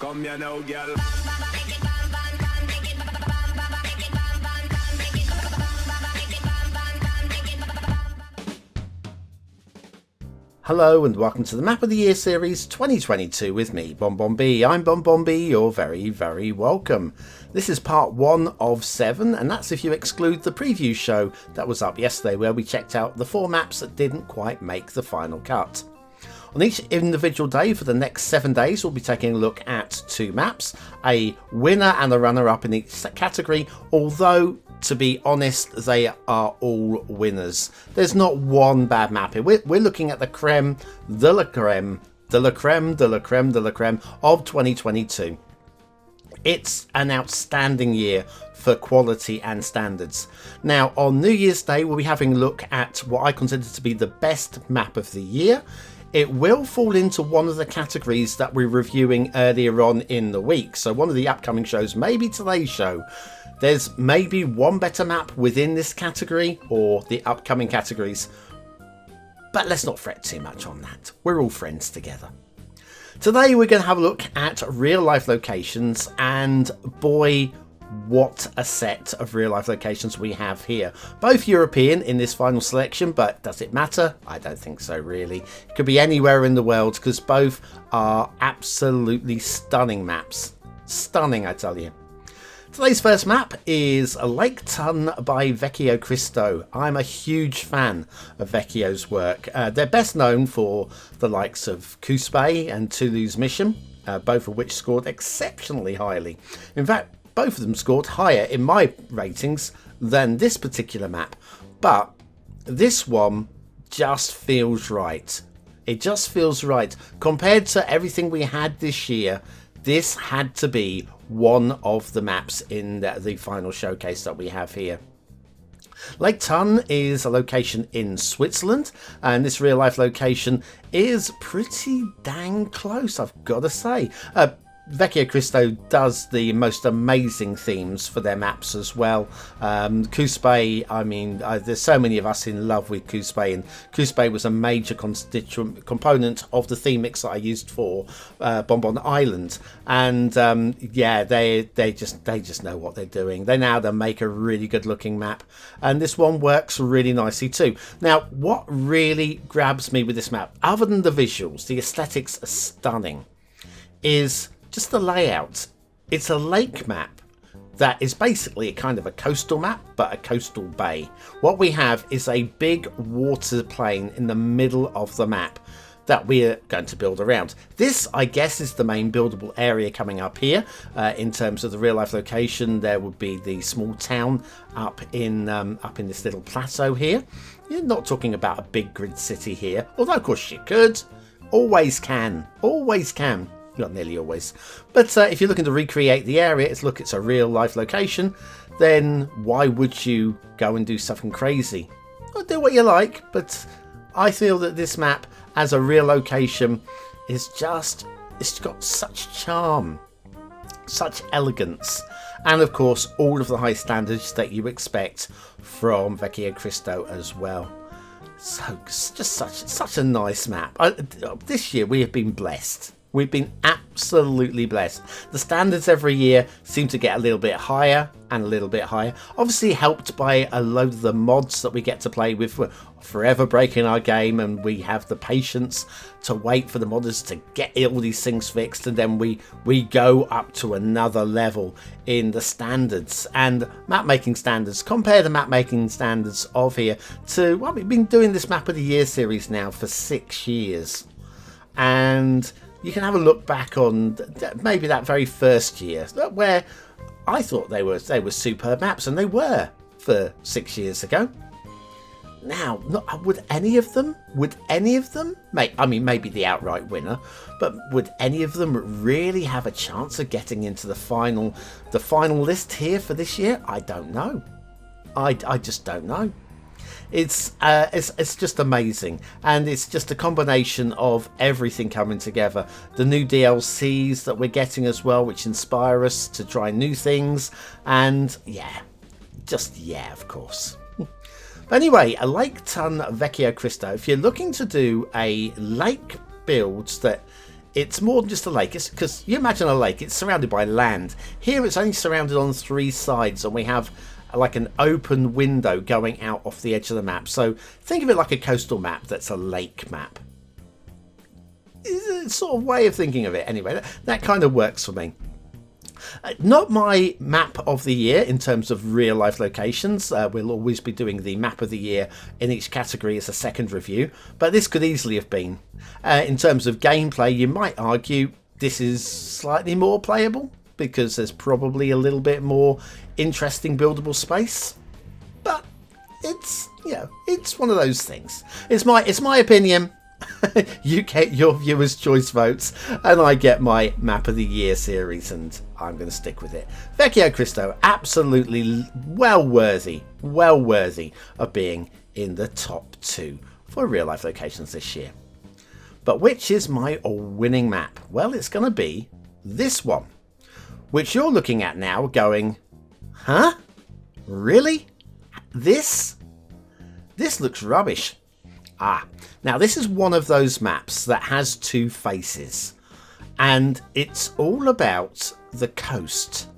Come here now, girl. Hello and welcome to the Map of the Year series 2022 with me, BonBonB. I'm BonBonB, you're very, very welcome. This is part 1 of 7, and that's if you exclude the preview show that was up yesterday where we checked out the 4 maps that didn't quite make the final cut. On each individual day for the next 7 days, we'll be taking a look at 2 maps, a winner and a runner-up in each category, although, to be honest, they are all winners. There's not one bad map here. We're looking at the creme de la creme, de la creme, de la creme, de la creme of 2022. It's an outstanding year for quality and standards. Now, on New Year's Day, we'll be having a look at what I consider to be the best map of the year. It will fall into one of the categories that we're reviewing earlier on in the week. So one of the upcoming shows, maybe today's show, there's maybe one better map within this category or the upcoming categories. But let's not fret too much on that. We're all friends together. Today we're going to have a look at real life locations, and boy, what a set of real life locations we have here. Both European in this final selection, but does it matter? I don't think so really. It could be anywhere in the world because both are absolutely stunning maps. Stunning, I tell you. Today's first map is Lake Thun by VecchioChristo. I'm a huge fan of Vecchio's work. They're best known for the likes of Coos and Toulouse Mission, both of which scored exceptionally highly. In fact, both of them scored higher in my ratings than this particular map. But this one just feels right. It just feels right. Compared to everything we had this year, this had to be one of the maps in the final showcase that we have here. Lake Thun is a location in Switzerland, and this real life location is pretty dang close, I've got to say. VecchioChristo does the most amazing themes for their maps as well. Coos Bay, I mean, there's so many of us in love with Coos Bay, and Coos Bay was a major constituent component of the theme mix that I used for Bonbon Island. And yeah, they just know what they're doing. They know how to make a really good looking map, and this one works really nicely too. Now, what really grabs me with this map, other than the visuals, the aesthetics are stunning, is just the layout. It's a lake map that is basically a kind of a coastal map, but a coastal bay. What we have is a big water plain in the middle of the map that we're going to build around. This, I guess, is the main buildable area coming up here. In terms of the real life location, there would be the small town up in this little plateau here. You're not talking about a big grid city here, although of course you could. Always can. Not nearly always. But if you're looking to recreate the area, it's a real life location, then why would you go and do something crazy? Well, do what you like, but I feel that this map as a real location is it's got such charm, such elegance, and of course all of the high standards that you expect from VecchioChristo as well. So just such a nice map. This year we have been blessed. We've been absolutely blessed. The standards every year seem to get a little bit higher and a little bit higher. Obviously helped by a load of the mods that we get to play with. We're forever breaking our game, and we have the patience to wait for the modders to get all these things fixed, and then we go up to another level in the standards. And map making standards, compare the map making standards of here to, well, we've been doing this Map of the Year series now for 6 years. And you can have a look back on maybe that very first year where I thought they were superb maps, and they were for 6 years ago. Now, would any of them, maybe the outright winner, but would any of them really have a chance of getting into the final list here for this year? I don't know. I just don't know. It's just amazing, and it's just a combination of everything coming together. The new DLCs that we're getting as well, which inspire us to try new things, and yeah, of course. But anyway, a Lake Thun VecchioChristo. If you're looking to do a lake build that it's more than just a lake. It's because you imagine a lake, it's surrounded by land. Here it's only surrounded on 3 sides, and we have like an open window going out off the edge of the map. So think of it like a coastal map that's a lake map. It's a sort of way of thinking of it. Anyway, that kind of works for me. Not my map of the year in terms of real life locations. We'll always be doing the map of the year in each category as a second review, but this could easily have been. In terms of gameplay, you might argue this is slightly more playable because there's probably a little bit more interesting buildable space, but it's, you know, it's one of those things. It's my opinion. You get your viewers' choice votes, and I get my map of the year series, and I'm going to stick with it. VecchioChristo, absolutely well worthy of being in the top 2 for real life locations this year. But which is my winning map? Well, it's going to be this one, which you're looking at now going, huh? Really? This looks rubbish. Now this is one of those maps that has 2 faces, and it's all about the coast.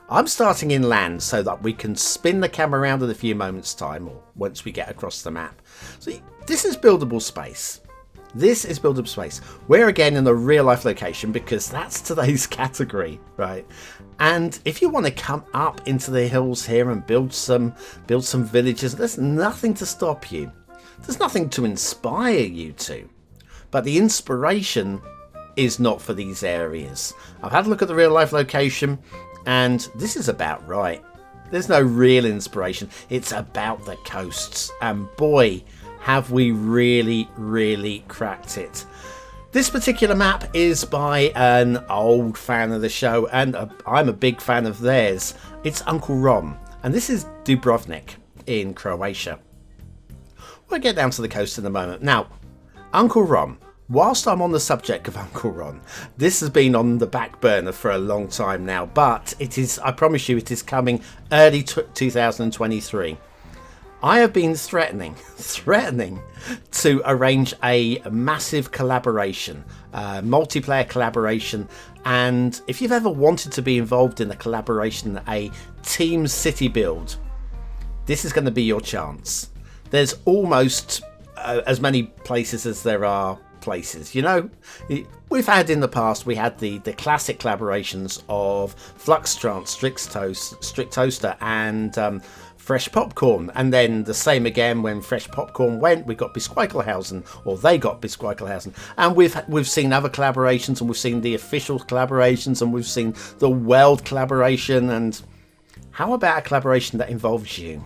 I'm starting inland so that we can spin the camera around in a few moments time, or once we get across the map. So this is buildable space. This is buildable space. We're again in a real life location because that's today's category, right? And if you want to come up into the hills here and build some villages, there's nothing to stop you. There's nothing to inspire you to, but the inspiration is not for these areas. I've had a look at the real life location, and this is about right. There's no real inspiration. It's about the coasts, and boy, have we really cracked it. This particular map is by an old fan of the show, and I'm a big fan of theirs. It's Uncle Rom, and this is Dubrovnik in Croatia. We'll get down to the coast in a moment. Now, Uncle Ron, whilst I'm on the subject of Uncle Ron, this has been on the back burner for a long time now, but it is, I promise you, it is coming early 2023. I have been threatening to arrange a massive collaboration, multiplayer collaboration, and if you've ever wanted to be involved in a collaboration, a team city build, this is going to be your chance. There's almost as many places as there are places. You know, we've had in the past, we had the classic collaborations of Fluxtrance, Strict Toaster, and Fresh Popcorn. And then the same again when Fresh Popcorn went, we got Bisquickelhausen, or they got Bisquickelhausen. And we've seen other collaborations, and we've seen the official collaborations, and we've seen the world collaboration. And how about a collaboration that involves you?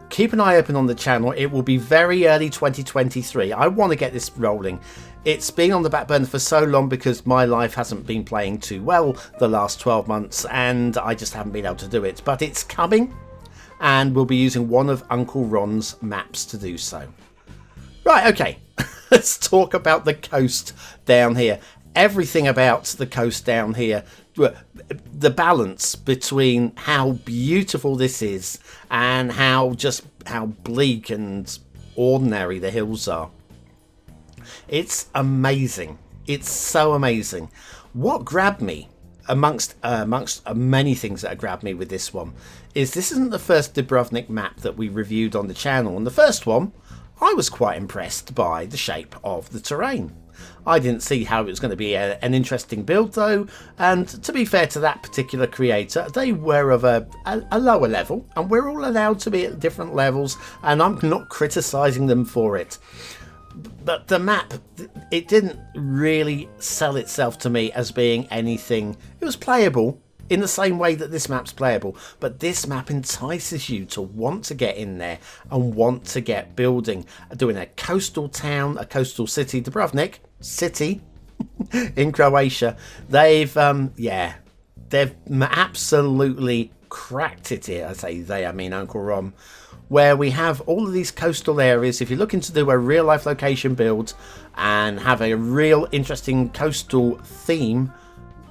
Keep an eye open on the channel. It will be very early 2023. I want to get this rolling. It's been on the back burner for so long because my life hasn't been playing too well the last 12 months, and I just haven't been able to do it. But it's coming, and we'll be using one of Uncle Ron's maps to do so. Right, okay. Let's talk about the coast down here. Everything about the coast down here, the balance between how beautiful this is and how bleak and ordinary the hills are. It's amazing. It's so amazing. What grabbed me amongst many things that have grabbed me with this one is this isn't the first Dubrovnik map that we reviewed on the channel. And the first one, I was quite impressed by the shape of the terrain. I didn't see how it was going to be an interesting build though, and to be fair to that particular creator, they were of a lower level, and we're all allowed to be at different levels, and I'm not criticising them for it. But the map, it didn't really sell itself to me as being anything. It was playable in the same way that this map's playable, but this map entices you to want to get in there and want to get building, doing a coastal town, a coastal city. Dubrovnik city in Croatia, they've absolutely cracked it here. I say they, I mean Uncle Ron, where we have all of these coastal areas. If you're looking to do a real life location build and have a real interesting coastal theme,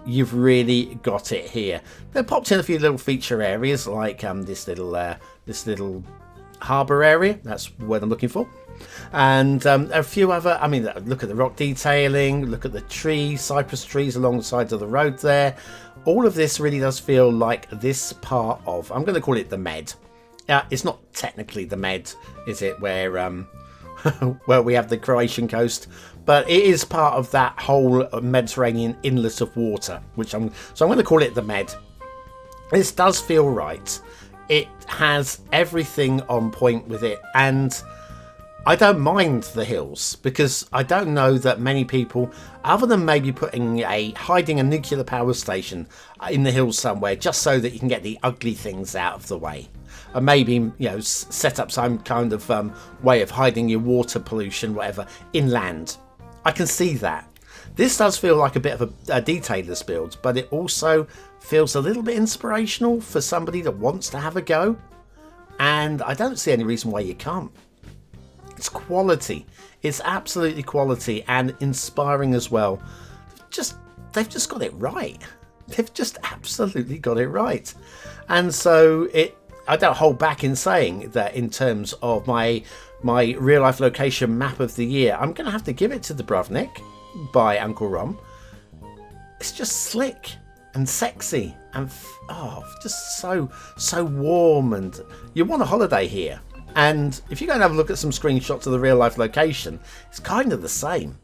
you've really got it here. They popped in a few little feature areas like this little harbour area. That's what I'm looking for. And a few other, I mean, look at the rock detailing, look at the trees, cypress trees along the sides of the road there. All of this really does feel like this part of, I'm going to call it the Med. It's not technically the Med, is it, where where we have the Croatian coast, but it is part of that whole Mediterranean inlet of water, so I'm going to call it the Med. This does feel right. It has everything on point with it, and I don't mind the hills, because I don't know that many people, other than maybe hiding a nuclear power station in the hills somewhere, just so that you can get the ugly things out of the way, and maybe set up some kind of way of hiding your water pollution, whatever, inland. I can see that. This does feel like a bit of a detailer's build, but it also feels a little bit inspirational for somebody that wants to have a go, and I don't see any reason why you can't. It's quality. It's absolutely quality and inspiring as well. They've just got it right. They've just absolutely got it right. And so I don't hold back in saying that in terms of my real life location map of the year, I'm going to have to give it to Dubrovnik by Uncle Rom. It's just slick and sexy and just so warm, and you want a holiday here. And if you go and have a look at some screenshots of the real life location, it's kind of the same.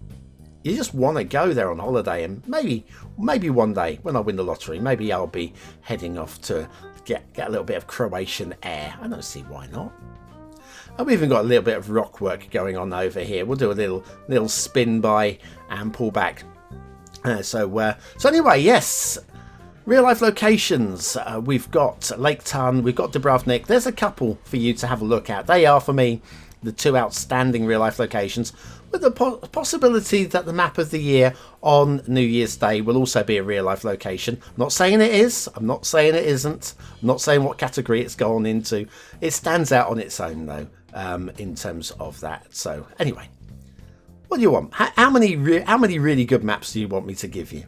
You just want to go there on holiday, and maybe one day when I win the lottery, maybe I'll be heading off to get a little bit of Croatian air. I don't see why not. And we've even got a little bit of rock work going on over here. We'll do a little spin by and pull back. So anyway, yes. Real life locations, we've got Lake Thun, we've got Dubrovnik. There's a couple for you to have a look at. They are, for me, the two outstanding real life locations, with the possibility that the map of the year on New Year's Day will also be a real life location. I'm not saying it is, I'm not saying it isn't, I'm not saying what category it's gone into. It stands out on its own though, in terms of that. So anyway, what do you want? How many really good maps do you want me to give you?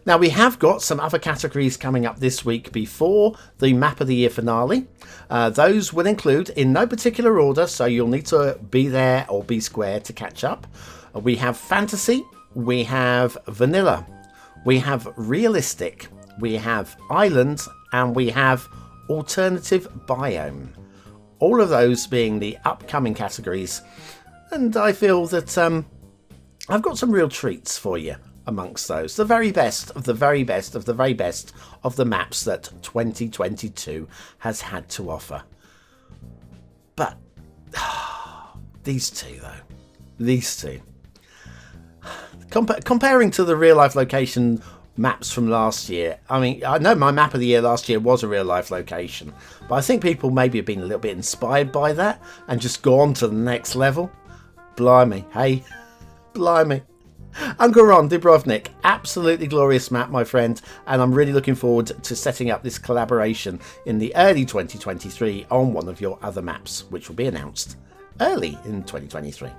Now, we have got some other categories coming up this week before the Map of the Year finale. Those will include, in no particular order, so you'll need to be there or be square to catch up. We have Fantasy, we have Vanilla, we have Realistic, we have Island, and we have Alternative Biome. All of those being the upcoming categories. And I feel that I've got some real treats for you amongst those. The very best of the very best of the very best of the maps that 2022 has had to offer. But these two though, these two. Comparing to the real life location maps from last year, I mean, I know my map of the year last year was a real life location, but I think people maybe have been a little bit inspired by that and just gone to the next level. Blimey, hey, blimey. Uncle Ron, Dubrovnik, absolutely glorious map, my friend, and I'm really looking forward to setting up this collaboration in the early 2023 on one of your other maps, which will be announced early in 2023.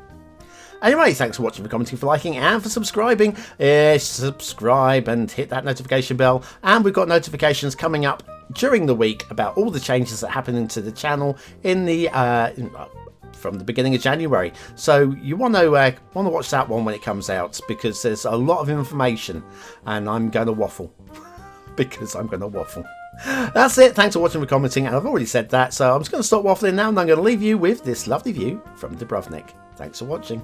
Anyway, thanks for watching, for commenting, for liking, and for subscribing. Subscribe and hit that notification bell, and we've got notifications coming up during the week about all the changes that happen to the channel in the from the beginning of January. So you want to watch that one when it comes out, because there's a lot of information and I'm going to waffle because I'm going to waffle. That's it. Thanks for watching and commenting, and I've already said that, so I'm just going to stop waffling now, and I'm going to leave you with this lovely view from Dubrovnik. Thanks for watching.